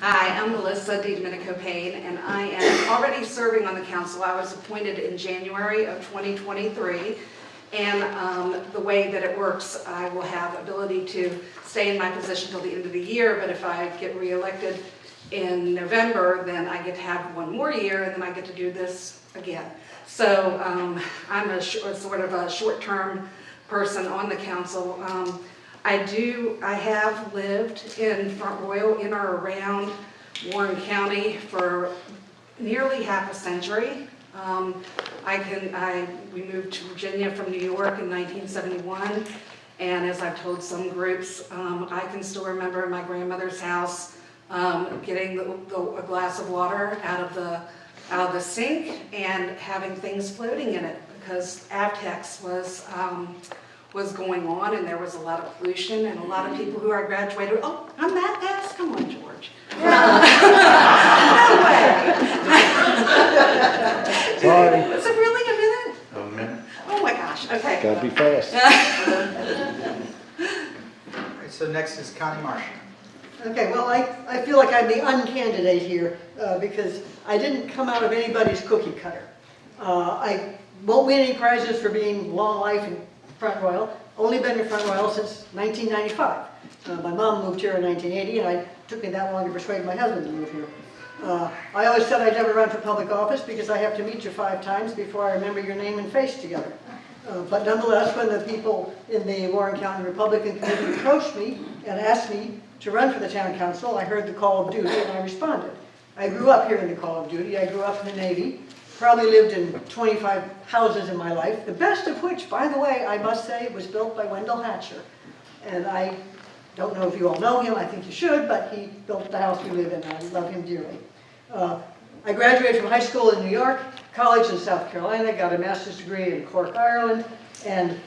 Hi, I'm Melissa DeDomenico-Payne, and I am already serving on the council. I was appointed in January of 2023, and the way that it works, I will have ability to stay in my position till the end of the year, but if I get reelected in November, then I get to have one more year, and then I get to do this again. So I'm sort of a short-term person on the council. I have lived in Front Royal, in or around Warren County for nearly half a century. We moved to Virginia from New York in 1971, and as I've told some groups, I can still remember in my grandmother's house getting a glass of water out of the sink and having things floating in it because Avtex was going on, and there was a lot of pollution, and a lot of people who are graduated, oh, I'm that fast? Come on, George. No way. Sorry. Was it really a minute? A minute. Oh my gosh, okay. Gotta be fast. All right, so next is Connie Marsh. Okay, well, I feel like I'm the uncandidate here because I didn't come out of anybody's cookie cutter. I won't win any prizes for being long life in Front Royal. Only been in Front Royal since 1995. My mom moved here in 1980, and it took me that long to persuade my husband to move here. I always said I'd never run for public office because I have to meet you 5 times before I remember your name and face together. But nonetheless, when the people in the Warren County Republican Committee approached me and asked me to run for the town council, I heard the call of duty and I responded. I grew up here in the call of duty. I grew up in the Navy. Probably lived in 25 houses in my life, the best of which, by the way, I must say, was built by Wendell Hatcher. And I don't know if you all know him, I think you should, but he built the house we live in, and I love him dearly. I graduated from high school in New York, college in South Carolina, got a master's degree in Cork, Ireland, and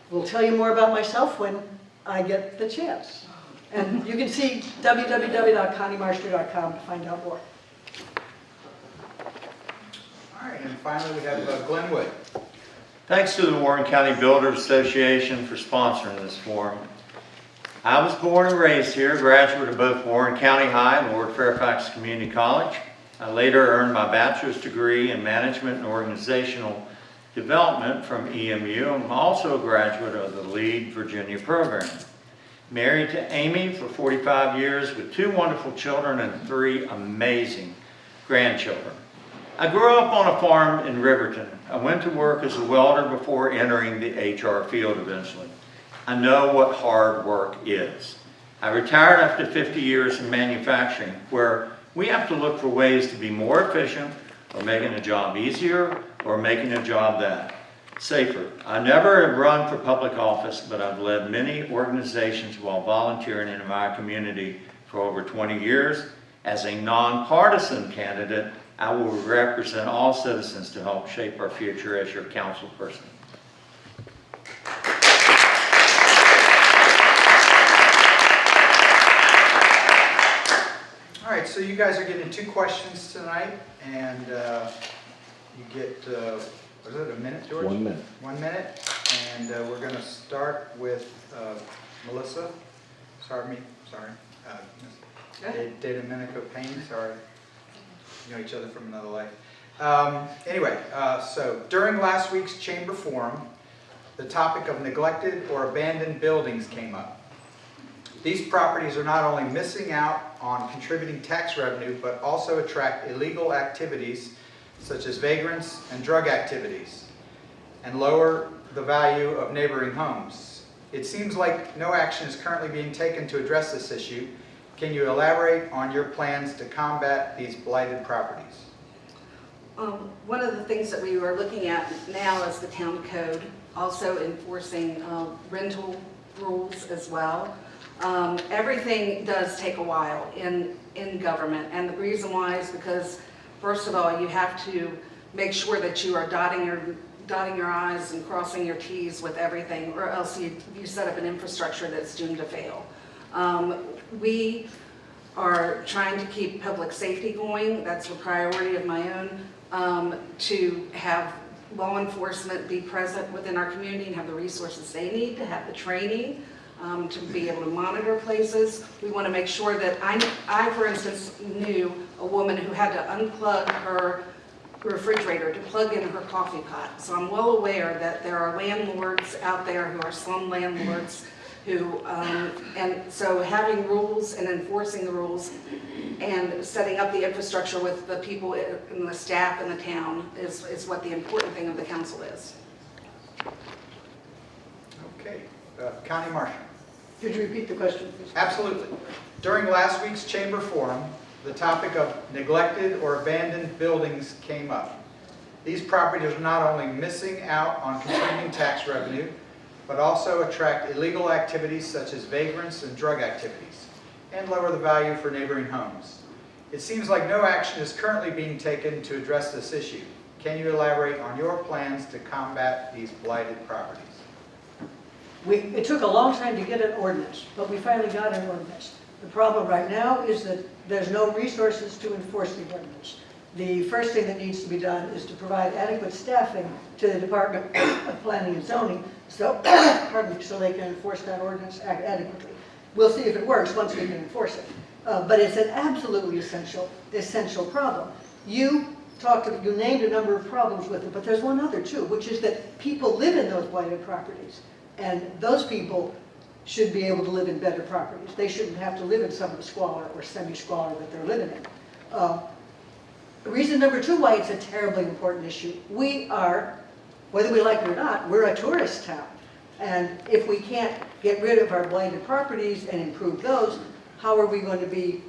will tell you more about myself when I get the chance. And you can see www.conniemarshter.com to find out more. All right, and finally we have Glenn Wood. Thanks to the Warren County Builders Association for sponsoring this forum. I was born and raised here, graduate of both Warren County High and Lord Fairfax Community College. I later earned my bachelor's degree in management and organizational development from EMU. I'm also a graduate of the LEAD Virginia program. Married to Amy for 45 years with 2 wonderful children and 3 amazing grandchildren. I grew up on a farm in Riverton. I went to work as a welder before entering the HR field eventually. I know what hard work is. I retired after 50 years in manufacturing, where we have to look for ways to be more efficient, or making a job easier, or making a job that safer. I never have run for public office, but I've led many organizations while volunteering in my community for over 20 years. As a nonpartisan candidate, I will represent all citizens to help shape our future as your council person. All right, so you guys are getting 2 questions tonight, and you get, what is it, a minute, George? 1 minute. 1 minute, and we're going to start with Melissa. Sorry. DeDomenico-Payne, sorry. You know each other from another life. So during last week's chamber forum, the topic of neglected or abandoned buildings came up. These properties are not only missing out on contributing tax revenue, but also attract illegal activities such as vagrants and drug activities, and lower the value of neighboring homes. It seems like no action is currently being taken to address this issue. Can you elaborate on your plans to combat these blighted properties? One of the things that we were looking at now is the town code, also enforcing rental rules as well. Everything does take a while in government, and the reason why is because, first of all, you have to make sure that you are dotting your I's and crossing your T's with everything, or else you set up an infrastructure that's doomed to fail. We are trying to keep public safety going. That's a priority of my own, to have law enforcement be present within our community and have the resources they need, to have the training, to be able to monitor places. We want to make sure that I, for instance, knew a woman who had to unplug her refrigerator to plug in her coffee pot. So I'm well aware that there are landlords out there who are slum landlords who, and so having rules and enforcing the rules and setting up the infrastructure with the people and the staff in the town is what the important thing of the council is. Okay, County Marshal. Could you repeat the question, please? Absolutely. During last week's Chamber Forum, the topic of neglected or abandoned buildings came up. These properties are not only missing out on contributing tax revenue, but also attract illegal activities such as vagrants and drug activities, and lower the value for neighboring homes. It seems like no action is currently being taken to address this issue. Can you elaborate on your plans to combat these blighted properties? It took a long time to get an ordinance, but we finally got an ordinance. The problem right now is that there's no resources to enforce the ordinance. The first thing that needs to be done is to provide adequate staffing to the Department of Planning and Zoning, so, pardon me, so they can enforce that ordinance adequately. We'll see if it works once we can enforce it. But it's an absolutely essential problem. You named a number of problems with it, but there's one other too, which is that people live in those blighted properties. And those people should be able to live in better properties. They shouldn't have to live in some of the squalor or semi-squalor that they're living in. Reason number two why it's a terribly important issue. We are, whether we like it or not, we're a tourist town. And if we can't get rid of our blighted properties and improve those, how are we going to be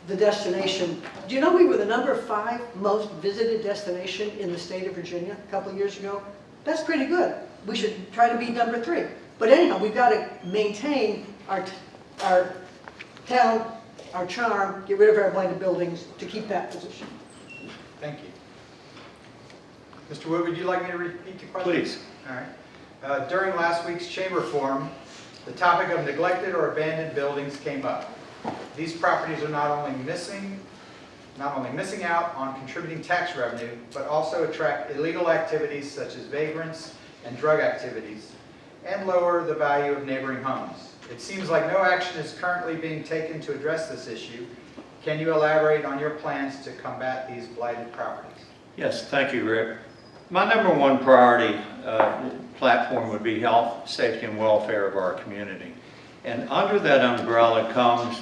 the destination? Do you know we were the number 5 most visited destination in the state of Virginia a couple of years ago? That's pretty good. We should try to be number 3. But anyhow, we've got to maintain our town, our charm, get rid of our blighted buildings to keep that position. Thank you. Mr. Wood, would you like me to repeat the question? Please. All right. During last week's Chamber Forum, the topic of neglected or abandoned buildings came up. These properties are not only missing out on contributing tax revenue, but also attract illegal activities such as vagrants and drug activities, and lower the value of neighboring homes. It seems like no action is currently being taken to address this issue. Can you elaborate on your plans to combat these blighted properties? Yes, thank you, Rick. My number 1 priority platform would be health, safety, and welfare of our community. And under that umbrella comes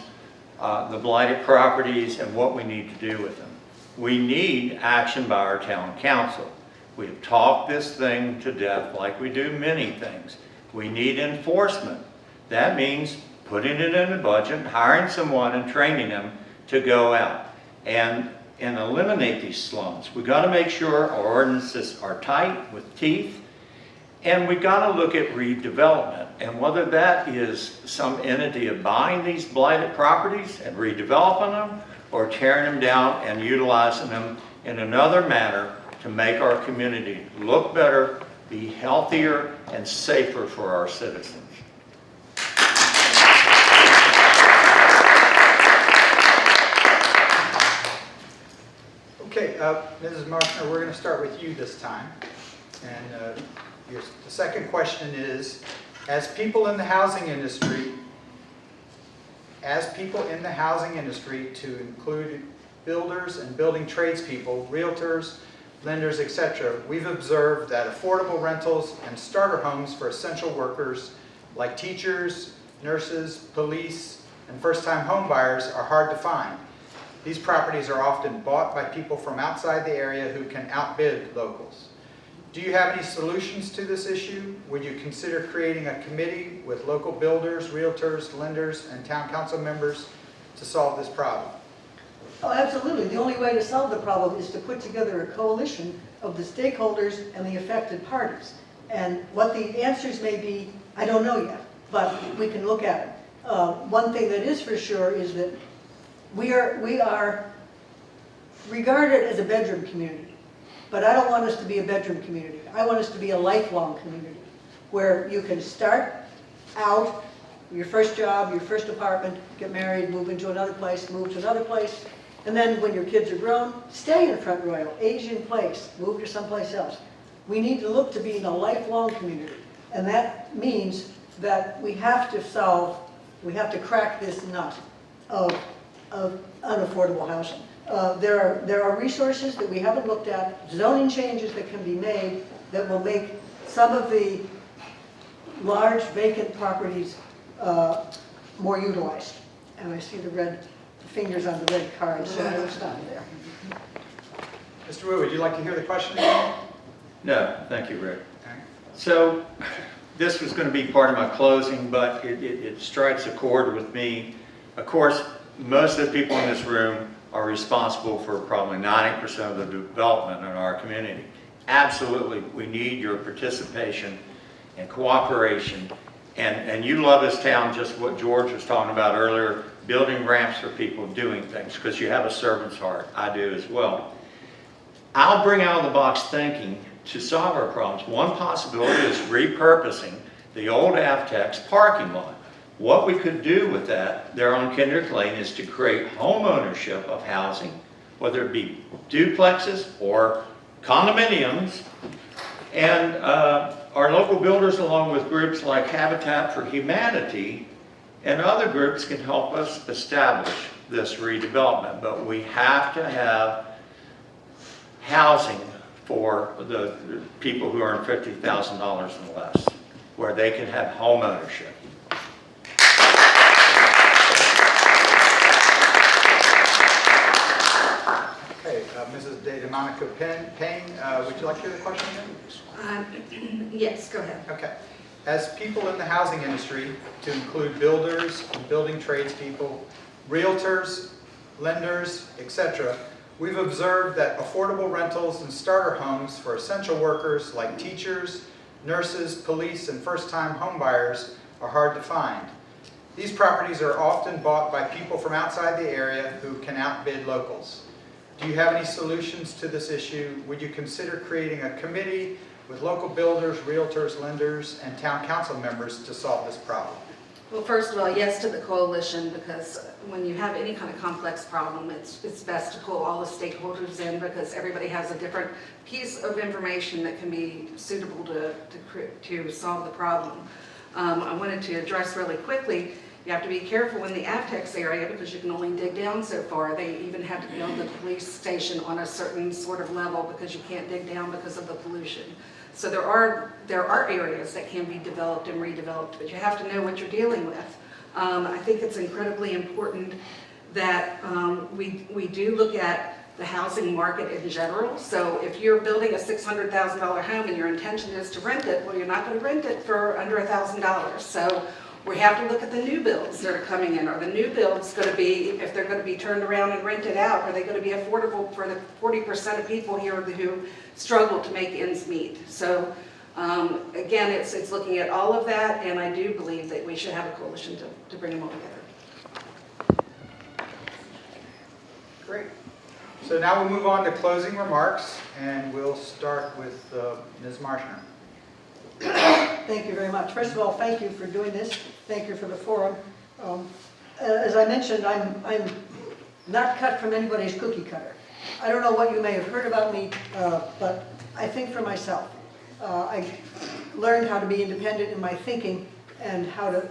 the blighted properties and what we need to do with them. We need action by our town council. We have talked this thing to death like we do many things. We need enforcement. That means putting it in the budget, hiring someone and training them to go out and eliminate these slums. We've got to make sure our ordinances are tight with teeth, and we've got to look at redevelopment. And whether that is some entity of buying these blighted properties and redeveloping them, or tearing them down and utilizing them in another manner to make our community look better, be healthier, and safer for our citizens. Okay, Mrs. Marshner, we're going to start with you this time. And the second question is, as people in the housing industry, to include builders and building tradespeople, realtors, lenders, etc., we've observed that affordable rentals and starter homes for essential workers like teachers, nurses, police, and first-time home buyers are hard to find. These properties are often bought by people from outside the area who can outbid locals. Do you have any solutions to this issue? Would you consider creating a committee with local builders, realtors, lenders, and town council members to solve this problem? Oh, absolutely. The only way to solve the problem is to put together a coalition of the stakeholders and the affected parties. And what the answers may be, I don't know yet, but we can look at it. One thing that is for sure is that we are regarded as a bedroom community. But I don't want us to be a bedroom community. I want us to be a lifelong community where you can start out, your first job, your first apartment, get married, move into another place, move to another place, and then when your kids are grown, stay in Front Royal, age in place, move to someplace else. We need to look to being a lifelong community, and that means that we have to crack this nut of unaffordable housing. There are resources that we haven't looked at, zoning changes that can be made that will make some of the large vacant properties more utilized. And I see the red fingers on the red card, so I will stop there. Mr. Wu, would you like to hear the question again? No, thank you, Rick. Okay. So this was going to be part of my closing, but it strikes a chord with me. Of course, most of the people in this room are responsible for probably 90% of the development in our community. Absolutely, we need your participation and cooperation. And you love this town, just what George was talking about earlier, building ramps for people, doing things, because you have a servant's heart. I do as well. I'll bring out of the box thinking to solve our problems. One possibility is repurposing the old Avtex parking lot. What we could do with that there on Kendrick Lane is to create home ownership of housing, whether it be duplexes or condominiums, and our local builders, along with groups like Habitat for Humanity and other groups, can help us establish this redevelopment. But we have to have housing for the people who earn $50,000 and less, where they can have home ownership. Okay, Mrs. DeDomenico-Payne, would you like to hear the question again? Yes, go ahead. Okay. As people in the housing industry, to include builders, building tradespeople, realtors, lenders, etc., we've observed that affordable rentals and starter homes for essential workers like teachers, nurses, police, and first-time homebuyers are hard to find. These properties are often bought by people from outside the area who can outbid locals. Do you have any solutions to this issue? Would you consider creating a committee with local builders, realtors, lenders, and town council members to solve this problem? Well, first of all, yes to the coalition, because when you have any kind of complex problem, it's best to pull all the stakeholders in, because everybody has a different piece of information that can be suitable to solve the problem. I wanted to address really quickly, you have to be careful in the Avtex area because you can only dig down so far. They even had to build the police station on a certain sort of level because you can't dig down because of the pollution. So there are areas that can be developed and redeveloped, but you have to know what you're dealing with. I think it's incredibly important that we do look at the housing market in general. So if you're building a $600,000 home and your intention is to rent it, well, you're not going to rent it for under $1,000. So we have to look at the new builds that are coming in. Are the new builds going to be, if they're going to be turned around and rented out, are they going to be affordable for the 40% of people here who struggle to make ends meet? So again, it's looking at all of that, and I do believe that we should have a coalition to bring them all together. Great. So now we'll move on to closing remarks, and we'll start with Ms. Marshner. Thank you very much. First of all, thank you for doing this. Thank you for the forum. As I mentioned, I'm not cut from anybody's cookie cutter. I don't know what you may have heard about me, but I think for myself. I learned how to be independent in my thinking and how to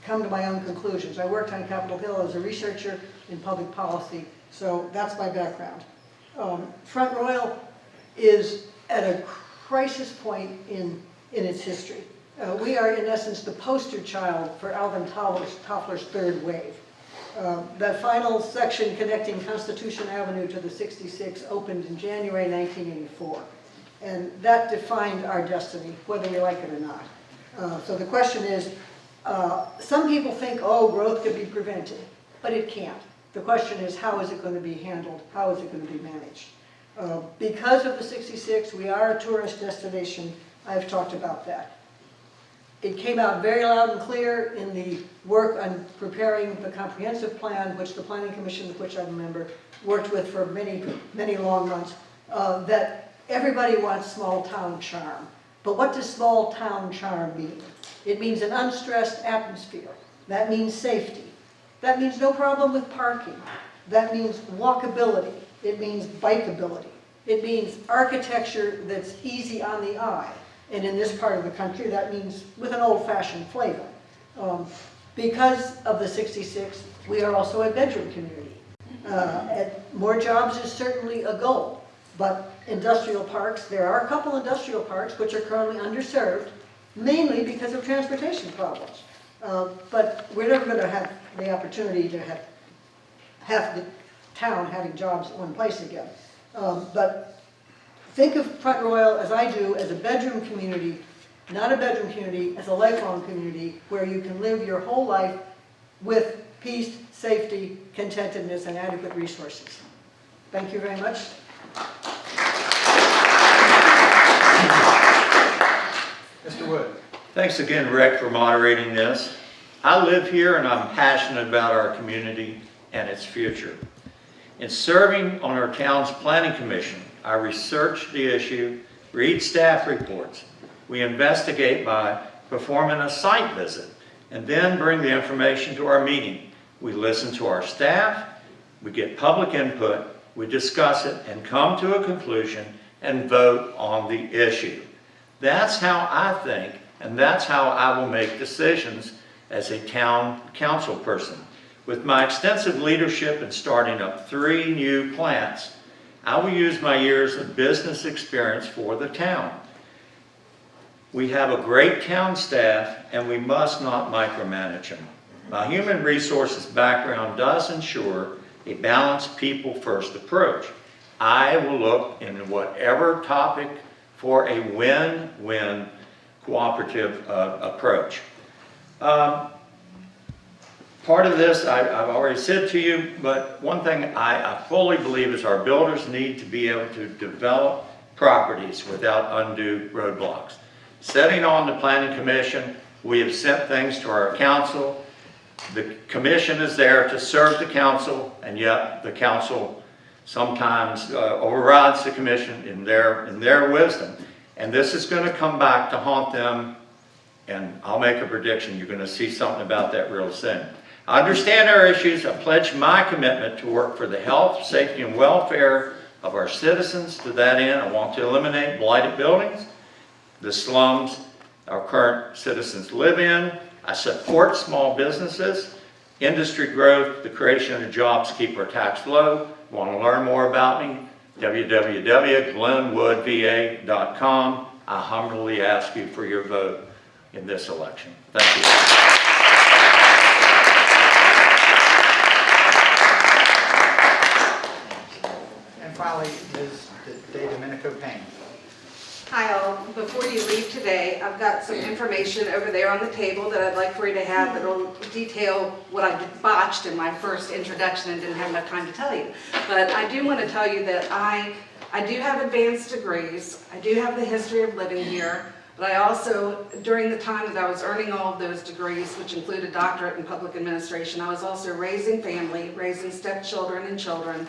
come to my own conclusions. I worked on Capitol Hill as a researcher in public policy, so that's my background. Front Royal is at a crisis point in its history. We are, in essence, the poster child for Alvin Toffler's third wave. The final section connecting Constitution Avenue to the 66 opened in January 1984. And that defined our destiny, whether we like it or not. So the question is, some people think, oh, growth could be prevented, but it can't. The question is, how is it going to be handled? How is it going to be managed? Because of the 66, we are a tourist destination. I've talked about that. It came out very loud and clear in the work on preparing the comprehensive plan, which the Planning Commission, of which I'm a member, worked with for many, many long months, that everybody wants small town charm. But what does small town charm mean? It means an unstressed atmosphere. That means safety. That means no problem with parking. That means walkability. It means bikeability. It means architecture that's easy on the eye. And in this part of the country, that means with an old-fashioned flavor. Because of the 66, we are also a bedroom community. And more jobs is certainly a goal, but industrial parks, there are a couple industrial parks which are currently underserved, mainly because of transportation problems. But we're never going to have the opportunity to have the town having jobs in one place again. But think of Front Royal, as I do, as a bedroom community, not a bedroom community, as a lifelong community where you can live your whole life with peace, safety, contentedness, and adequate resources. Thank you very much. Mr. Wood. Thanks again, Rick, for moderating this. I live here and I'm passionate about our community and its future. In serving on our town's planning commission, I research the issue, read staff reports. We investigate by performing a site visit and then bring the information to our meeting. We listen to our staff, we get public input, we discuss it and come to a conclusion and vote on the issue. That's how I think, and that's how I will make decisions as a town council person. With my extensive leadership in starting up 3 new plants, I will use my years of business experience for the town. We have a great town staff and we must not micromanage them. My human resources background does ensure a balanced people-first approach. I will look in whatever topic for a win-win cooperative approach. Part of this I've already said to you, but one thing I fully believe is our builders need to be able to develop properties without undue roadblocks. Sitting on the planning commission, we have sent things to our council. The commission is there to serve the council, and yet the council sometimes overrides the commission in their wisdom. And this is going to come back to haunt them, and I'll make a prediction. You're going to see something about that real soon. I understand our issues. I pledge my commitment to work for the health, safety, and welfare of our citizens. To that end, I want to eliminate blighted buildings, the slums our current citizens live in. I support small businesses, industry growth, the creation of jobs keep our tax low. Want to learn more about me? www.glenwoodva.com. I humbly ask you for your vote in this election. Thank you. And finally, Ms. DeDomenico-Payne. Hi all, before you leave today, I've got some information over there on the table that I'd like for you to have that will detail what I botched in my first introduction and didn't have enough time to tell you. But I do want to tell you that I do have advanced degrees, I do have the history of living here, but I also, during the time that I was earning all of those degrees, which include a doctorate in public administration, I was also raising family, raising stepchildren and children.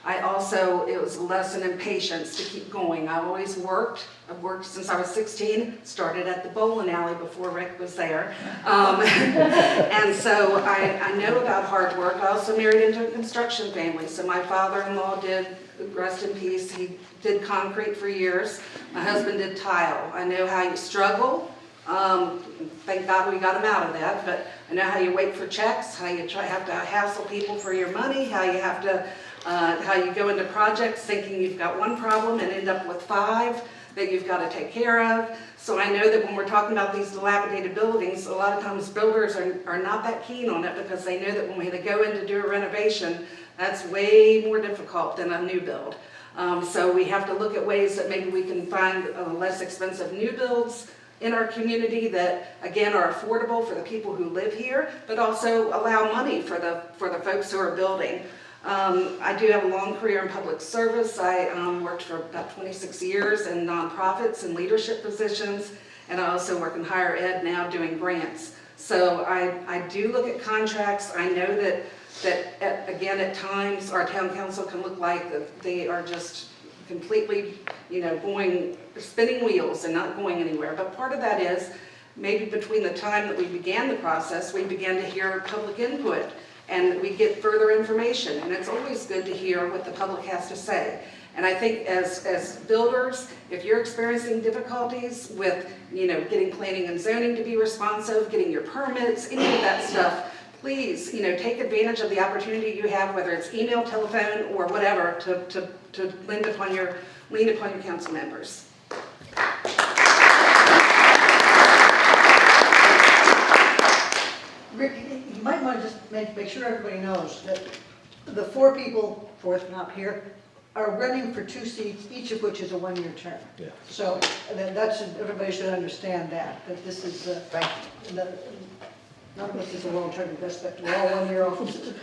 It was a lesson in patience to keep going. I've always worked. I've worked since I was 16, started at the bowling alley before Rick was there. And so I know about hard work. I also married into a construction family. So my father-in-law did, rest in peace, he did concrete for years. My husband did tile. I know how you struggle. Thank God we got him out of that, but I know how you wait for checks, how you have to hassle people for your money, how you have to how you go into projects thinking you've got one problem and end up with 5 that you've got to take care of. So I know that when we're talking about these dilapidated buildings, a lot of times builders are not that keen on it because they know that when we go in to do a renovation, that's way more difficult than a new build. So we have to look at ways that maybe we can find less expensive new builds in our community that, again, are affordable for the people who live here, but also allow money for the folks who are building. I do have a long career in public service. I worked for about 26 years in nonprofits and leadership positions, and I also work in higher ed now doing grants. So I do look at contracts. I know that again, at times, our town council can look like they are just completely, spinning wheels and not going anywhere. But part of that is maybe between the time that we began the process, we began to hear public input and we get further information. And it's always good to hear what the public has to say. And I think as builders, if you're experiencing difficulties with, getting planning and zoning to be responsive, getting your permits, any of that stuff, please, take advantage of the opportunity you have, whether it's email, telephone, or whatever, to lean upon your council members. Rick, you might want to just make sure everybody knows that the four people, fourth not here, are running for 2 seats, each of which is a 1-year term. Yeah. So everybody should understand that this is, Thank you. none of us is a long-term investment, we're all 1-year offices.